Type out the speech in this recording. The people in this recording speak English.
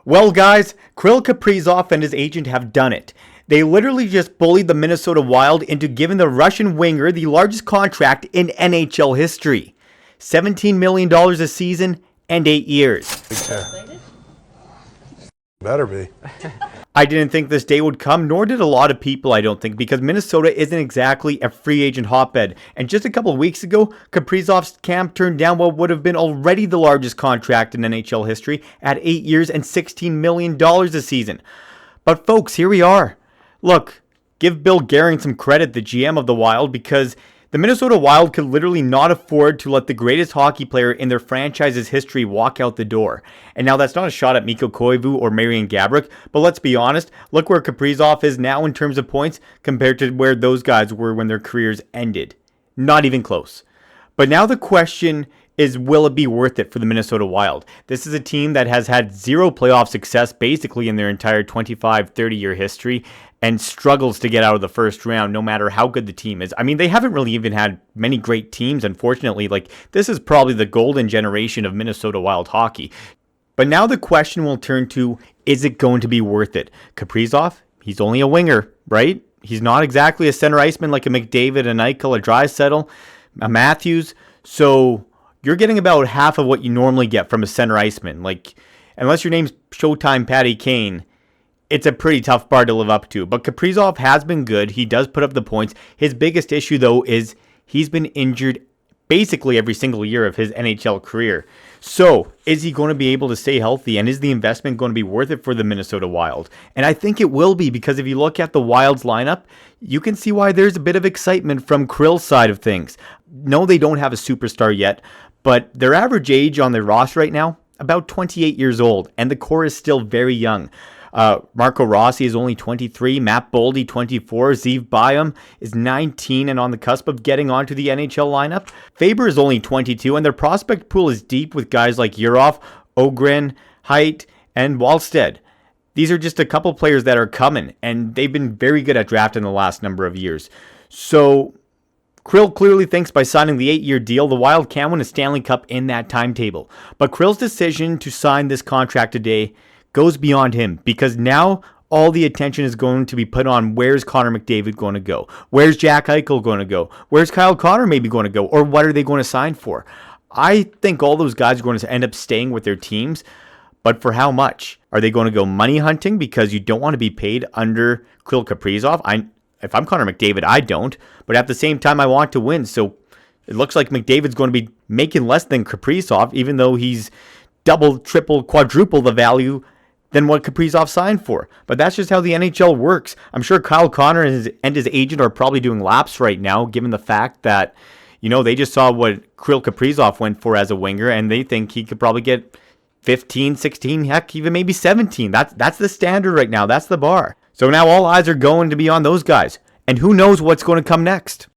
Well, guys, Kirill Kaprizov and his agent have done it. They literally just bullied the Minnesota Wild into giving the Russian winger the largest contract in NHL history. $17 million a season and 8 years. Better be. I didn't think this day would come, nor did a lot of people, I don't think, because Minnesota isn't exactly a free agent hotbed. And just a couple of weeks ago, Kaprizov's camp turned down what would have been already the largest contract in NHL history at 8 years and $16 million a season. But folks, here we are. Look, give Bill Guerin some credit, the GM of the Wild, because the Minnesota Wild could literally not afford to let the greatest hockey player in their franchise's history walk out the door. And now that's not a shot at Mikko Koivu or Marian Gaborik, but let's be honest, look where Kaprizov is now in terms of points compared to where those guys were when their careers ended. Not even close. But now the question is, will it be worth it for the Minnesota Wild? This is a team that has had zero playoff success basically in their entire 25, 30-year history and struggles to get out of the first round no matter how good the team is. I mean, they haven't really even had many great teams, unfortunately. Like, this is probably the golden generation of Minnesota Wild hockey. But now the question will turn to, is it going to be worth it? Kaprizov, he's only a winger, right? He's not exactly a center iceman like a McDavid, a Eichel, a Draisaitl, a Matthews. So you're getting about half of what you normally get from a center iceman. Like, unless your name's Showtime Patty Kane, it's a pretty tough bar to live up to. But Kaprizov has been good. He does put up the points. His biggest issue, though, is he's been injured basically every single year of his NHL career. So, is he going to be able to stay healthy? And is the investment going to be worth it for the Minnesota Wild? And I think it will be, because if you look at the Wild's lineup, you can see why there's a bit of excitement from Kirill's side of things. No, they don't have a superstar yet, but their average age on their roster right now, about 28 years old, and the core is still very young. Marco Rossi is only 23, Matt Boldy 24, Zeev Byam is 19 and on the cusp of getting onto the NHL lineup. Faber is only 22, and their prospect pool is deep with guys like Yurov, Ogren, Haidt, and Wallstead. These are just a couple players that are coming, and they've been very good at drafting the last number of years. So Kirill clearly thinks by signing the 8-year deal, the Wild can win a Stanley Cup in that timetable. But Kirill's decision to sign this contract today goes beyond him, because now all the attention is going to be put on where's Connor McDavid going to go? Where's Jack Eichel going to go? Where's Kyle Connor maybe going to go? Or what are they going to sign for? I think all those guys are going to end up staying with their teams, but for how much? Are they going to go money hunting because you don't want to be paid under Kirill Kaprizov? If I'm Connor McDavid, I don't, but at the same time, I want to win. So it looks like McDavid's going to be making less than Kaprizov, even though he's double, triple, quadruple the value than what Kaprizov signed for. But that's just how the NHL works. I'm sure Kyle Connor and his agent are probably doing laps right now, given the fact that, they just saw what Kirill Kaprizov went for as a winger, and they think he could probably get 15, 16, heck, even maybe 17. That's the standard right now. That's the bar. So now all eyes are going to be on those guys. And who knows what's going to come next?